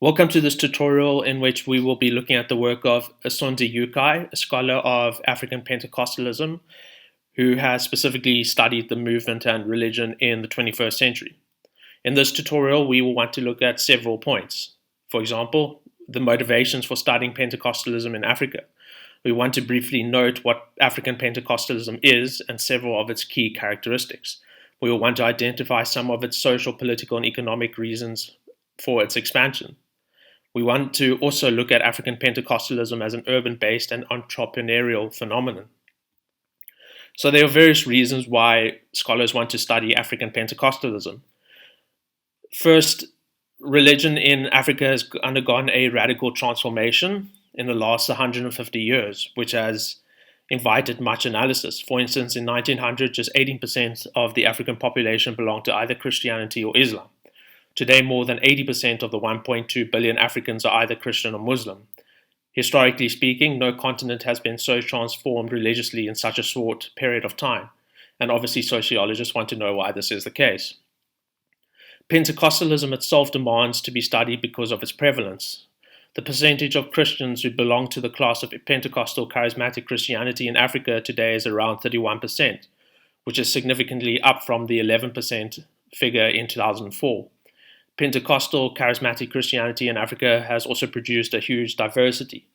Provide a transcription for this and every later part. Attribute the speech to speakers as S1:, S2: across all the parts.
S1: Welcome to this tutorial in which we will be looking at the work of Asonzi Ukai, a scholar of African Pentecostalism, who has specifically studied the movement and religion in the 21st century. In this tutorial, we will want to look at several points. For example, the motivations for studying Pentecostalism in Africa. We want to briefly note what African Pentecostalism is and several of its key characteristics. We will want to identify some of its social, political, and economic reasons for its expansion. We want to also look at African Pentecostalism as an urban-based and entrepreneurial phenomenon. So there are various reasons why scholars want to study African Pentecostalism. First, religion in Africa has undergone a radical transformation in the last 150 years, which has invited much analysis. For instance, in 1900, just 18% of the African population belonged to either Christianity or Islam. Today, more than 80% of the 1.2 billion Africans are either Christian or Muslim. Historically speaking, no continent has been so transformed religiously in such a short period of time, and obviously sociologists want to know why this is the case. Pentecostalism itself demands to be studied because of its prevalence. The percentage of Christians who belong to the class of Pentecostal charismatic Christianity in Africa today is around 31%, which is significantly up from the 11% figure in 2004. Pentecostal charismatic Christianity in Africa has also produced a huge diversity,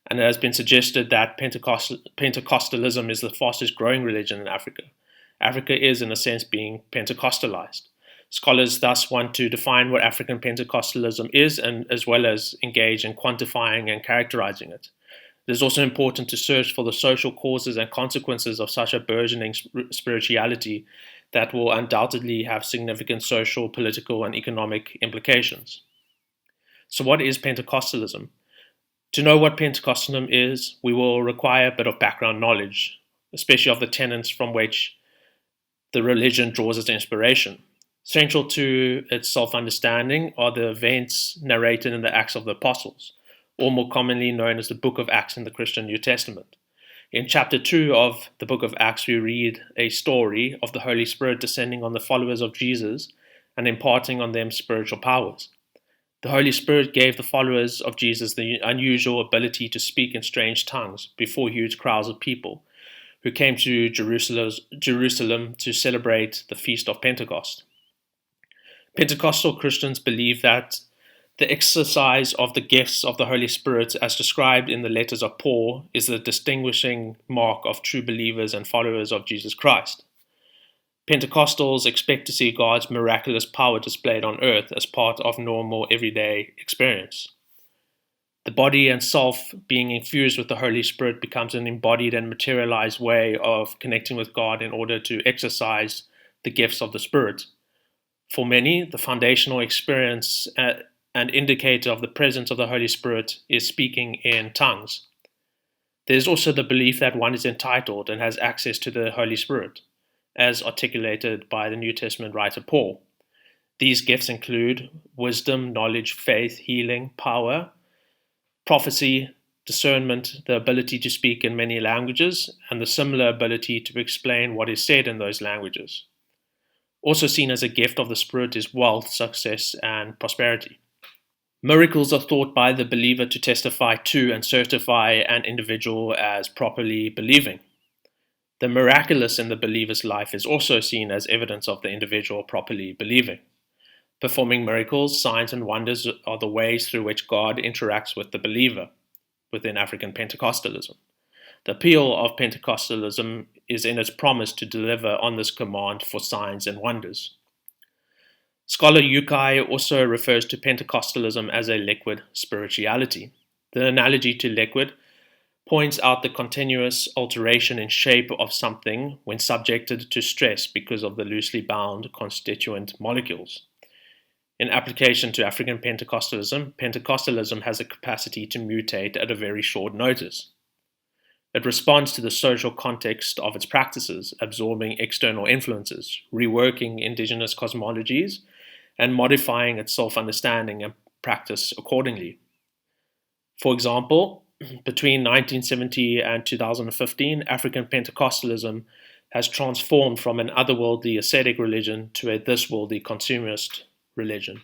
S1: and it has been suggested that Pentecostalism is the fastest growing religion in Africa. Africa is, in a sense, being Pentecostalized. Scholars thus want to define what African Pentecostalism is, and as well as engage in quantifying and characterizing it. It is also important to search for the social causes and consequences of such a burgeoning spirituality that will undoubtedly have significant social, political, and economic implications. So what is Pentecostalism? To know what Pentecostalism is, we will require a bit of background knowledge, especially of the tenets from which the religion draws its inspiration. Central to its self-understanding are the events narrated in the Acts of the Apostles, or more commonly known as the Book of Acts in the Christian New Testament. In chapter 2 of the book of Acts, we read a story of the Holy Spirit descending on the followers of Jesus and imparting on them spiritual powers. The Holy Spirit gave the followers of Jesus the unusual ability to speak in strange tongues before huge crowds of people who came to Jerusalem to celebrate the Feast of Pentecost. Pentecostal Christians believe that the exercise of the gifts of the Holy Spirit, as described in the letters of Paul, is the distinguishing mark of true believers and followers of Jesus Christ. Pentecostals expect to see God's miraculous power displayed on earth as part of normal everyday experience. The body and self being infused with the Holy Spirit becomes an embodied and materialized way of connecting with God in order to exercise the gifts of the Spirit. For many, the foundational experience and indicator of the presence of the Holy Spirit is speaking in tongues. There is also the belief that one is entitled and has access to the Holy Spirit, as articulated by the New Testament writer Paul. These gifts include wisdom, knowledge, faith, healing, power, prophecy, discernment, the ability to speak in many languages, and the similar ability to explain what is said in those languages. Also seen as a gift of the Spirit is wealth, success, and prosperity. Miracles are thought by the believer to testify to and certify an individual as properly believing. The miraculous in the believer's life is also seen as evidence of the individual properly believing. Performing miracles, signs, and wonders are the ways through which God interacts with the believer within African Pentecostalism. The appeal of Pentecostalism is in its promise to deliver on this command for signs and wonders. Scholar Ukai also refers to Pentecostalism as a liquid spirituality. The analogy to liquid points out the continuous alteration in shape of something when subjected to stress because of the loosely bound constituent molecules. In application to African Pentecostalism, Pentecostalism has a capacity to mutate at a very short notice. It responds to the social context of its practices, absorbing external influences, reworking indigenous cosmologies, and modifying its self-understanding and practice accordingly. For example, between 1970 and 2015, African Pentecostalism has transformed from an otherworldly ascetic religion to a this-worldly consumerist religion.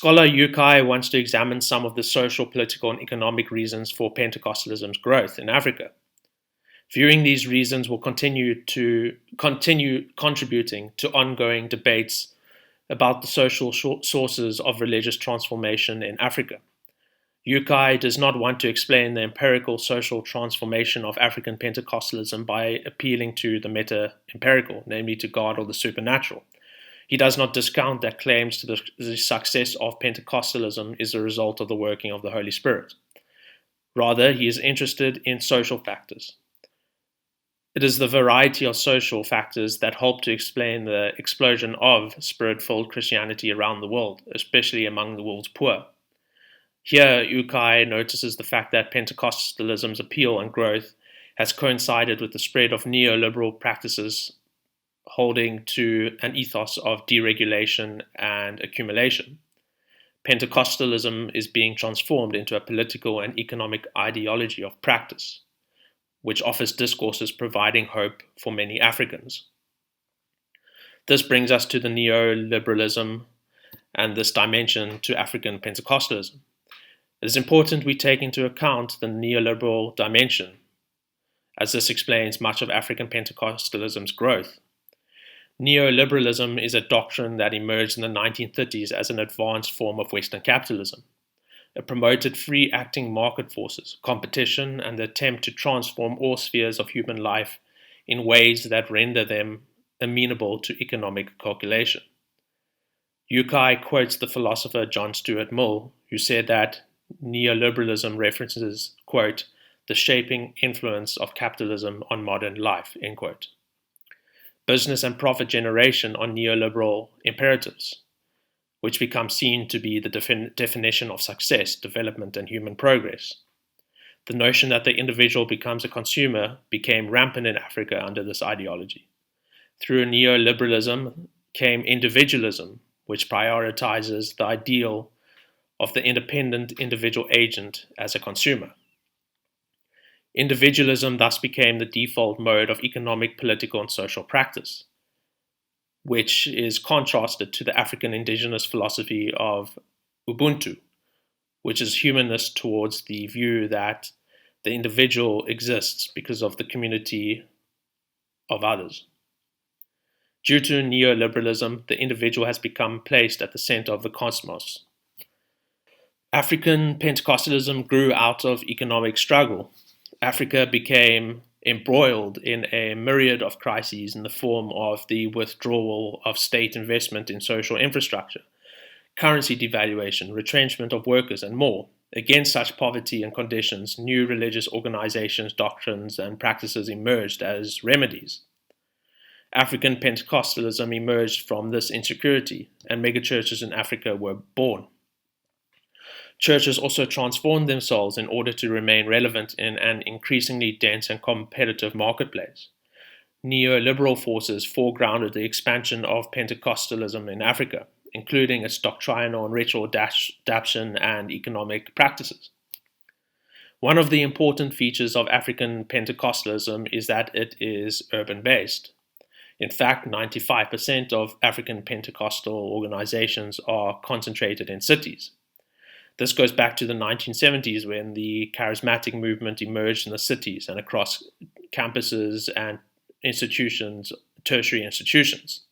S1: Scholar Yukai wants to examine some of the social, political, and economic reasons for Pentecostalism's growth in Africa. Viewing these reasons will continue contributing to ongoing debates about the social sources of religious transformation in Africa. Yukai does not want to explain the empirical social transformation of African Pentecostalism by appealing to the meta-empirical, namely to God or the supernatural. He does not discount that claims to the success of Pentecostalism is a result of the working of the Holy Spirit. Rather, he is interested in social factors. It is the variety of social factors that help to explain the explosion of Spirit-filled Christianity around the world, especially among the world's poor. Here, Yukai notices the fact that Pentecostalism's appeal and growth has coincided with the spread of neoliberal practices holding to an ethos of deregulation and accumulation. Pentecostalism is being transformed into a political and economic ideology of practice, which offers discourses providing hope for many Africans. This brings us to the neoliberalism and this dimension to African Pentecostalism. It is important we take into account the neoliberal dimension, as this explains much of African Pentecostalism's growth. Neoliberalism is a doctrine that emerged in the 1930s as an advanced form of Western capitalism. It promoted free-acting market forces, competition, and the attempt to transform all spheres of human life in ways that render them amenable to economic calculation. Yukai quotes the philosopher John Stuart Mill, who said that neoliberalism references, quote, the shaping influence of capitalism on modern life, end quote. Business and profit generation are neoliberal imperatives, which become seen to be the definition of success, development, and human progress. The notion that the individual becomes a consumer became rampant in Africa under this ideology. Through neoliberalism came individualism, which prioritizes the ideal of the independent individual agent as a consumer. Individualism thus became the default mode of economic, political, and social practice, which is contrasted to the African indigenous philosophy of Ubuntu, which is humanist towards the view that the individual exists because of the community of others. Due to neoliberalism, the individual has become placed at the center of the cosmos. African Pentecostalism grew out of economic struggle. Africa became embroiled in a myriad of crises in the form of the withdrawal of state investment in social infrastructure, currency devaluation, retrenchment of workers, and more. Against such poverty and conditions, new religious organizations, doctrines, and practices emerged as remedies. African Pentecostalism emerged from this insecurity, and megachurches in Africa were born. Churches also transformed themselves in order to remain relevant in an increasingly dense and competitive marketplace. Neoliberal forces foregrounded the expansion of Pentecostalism in Africa, including its doctrinal and ritual adaptation and economic practices. One of the important features of African Pentecostalism is that it is urban-based. In fact, 95% of African Pentecostal organizations are concentrated in cities. This goes back to the 1970s when the charismatic movement emerged in the cities and across campuses and institutions, tertiary institutions.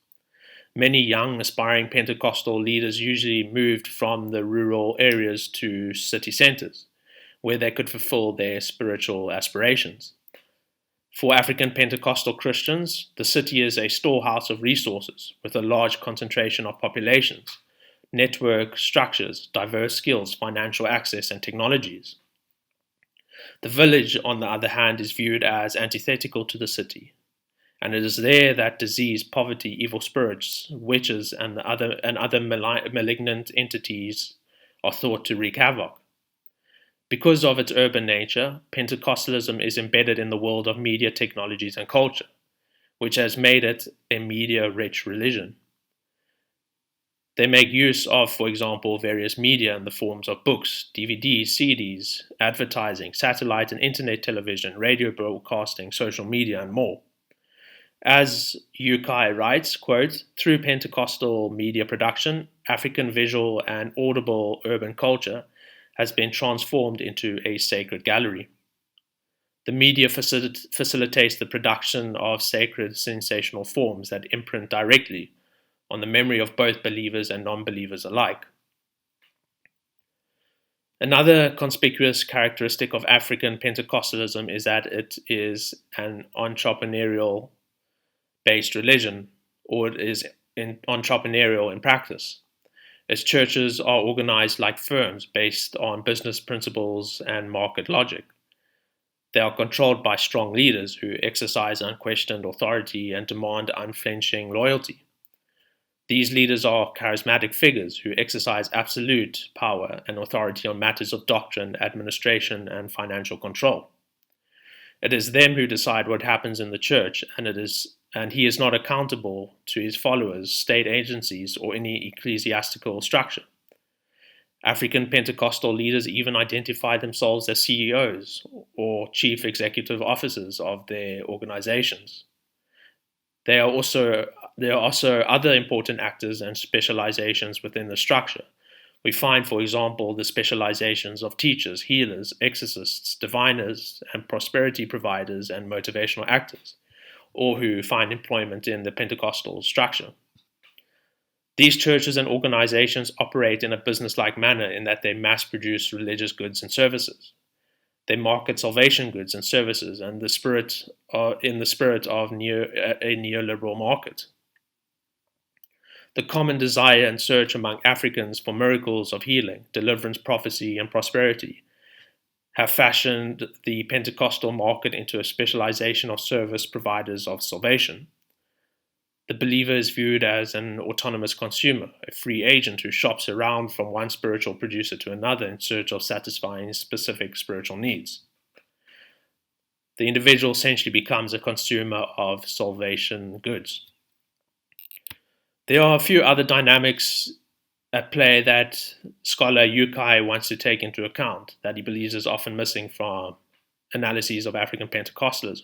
S1: Many young, aspiring Pentecostal leaders usually moved from the rural areas to city centers, where they could fulfill their spiritual aspirations. For African Pentecostal Christians, the city is a storehouse of resources with a large concentration of populations, network structures, diverse skills, financial access, and technologies. The village, on the other hand, is viewed as antithetical to the city, and it is there that disease, poverty, evil spirits, witches, and other malignant entities are thought to wreak havoc. Because of its urban nature, Pentecostalism is embedded in the world of media, technologies, and culture, which has made it a media-rich religion. They make use of, for example, various media in the forms of books, DVDs, CDs, advertising, satellite and internet television, radio broadcasting, social media, and more. As Yukai writes, quote, through Pentecostal media production, African visual and audible urban culture has been transformed into a sacred gallery. The media facilitates the production of sacred sensational forms that imprint directly on the memory of both believers and non-believers alike. Another conspicuous characteristic of African Pentecostalism is that it is an entrepreneurial based religion, or it is entrepreneurial in practice. Its churches are organized like firms based on business principles and market logic. They are controlled by strong leaders who exercise unquestioned authority and demand unflinching loyalty. These leaders are charismatic figures who exercise absolute power and authority on matters of doctrine, administration, and financial control. It is them who decide what happens in the church, and he is not accountable to his followers, state agencies, or any ecclesiastical structure. African Pentecostal leaders even identify themselves as CEOs or chief executive officers of their organizations. There are also other important actors and specializations within the structure. We find, for example, the specializations of teachers, healers, exorcists, diviners, and prosperity providers and motivational actors, all who find employment in the Pentecostal structure. These churches and organizations operate in a business-like manner in that they mass-produce religious goods and services. They market salvation goods and services in the spirit of a neoliberal market. The common desire and search among Africans for miracles of healing, deliverance, prophecy, and prosperity have fashioned the Pentecostal market into a specialization of service providers of salvation. The believer is viewed as an autonomous consumer, a free agent who shops around from one spiritual producer to another in search of satisfying specific spiritual needs. The individual essentially becomes a consumer of salvation goods. There are a few other dynamics at play that scholar Yukai wants to take into account that he believes is often missing from analyses of African Pentecostalism.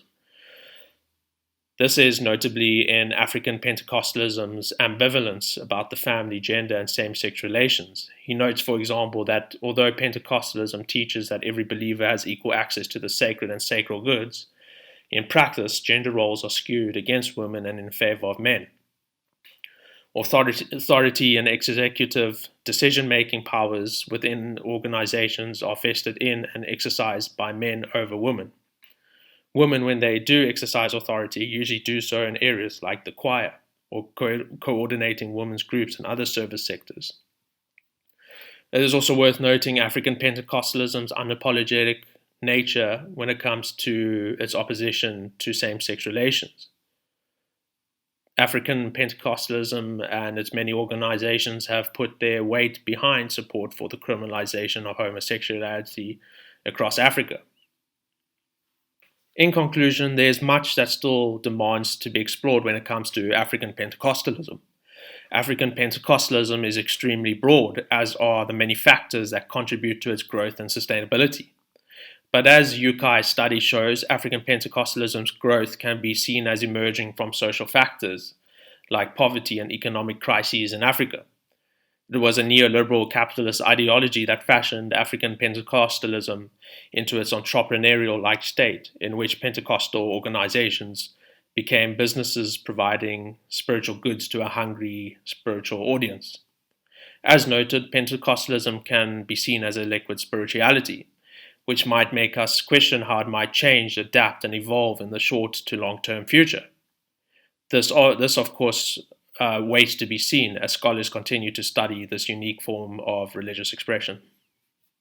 S1: This is notably in African Pentecostalism's ambivalence about the family, gender, and same-sex relations. He notes, for example, that although Pentecostalism teaches that every believer has equal access to the sacred and sacral goods, in practice, gender roles are skewed against women and in favor of men. Authority and executive decision-making powers within organizations are vested in and exercised by men over women. Women, when they do exercise authority, usually do so in areas like the choir or coordinating women's groups and other service sectors. It is also worth noting African Pentecostalism's unapologetic nature when it comes to its opposition to same-sex relations. African Pentecostalism and its many organizations have put their weight behind support for the criminalization of homosexuality across Africa. In conclusion, there is much that still demands to be explored when it comes to African Pentecostalism. African Pentecostalism is extremely broad, as are the many factors that contribute to its growth and sustainability. But as Yukai's study shows, African Pentecostalism's growth can be seen as emerging from social factors like poverty and economic crises in Africa. It was a neoliberal capitalist ideology that fashioned African Pentecostalism into its entrepreneurial-like state, in which Pentecostal organizations became businesses providing spiritual goods to a hungry spiritual audience. As noted, Pentecostalism can be seen as a liquid spirituality, which might make us question how it might change, adapt, and evolve in the short to long-term future. This of course, waits to be seen as scholars continue to study this unique form of religious expression.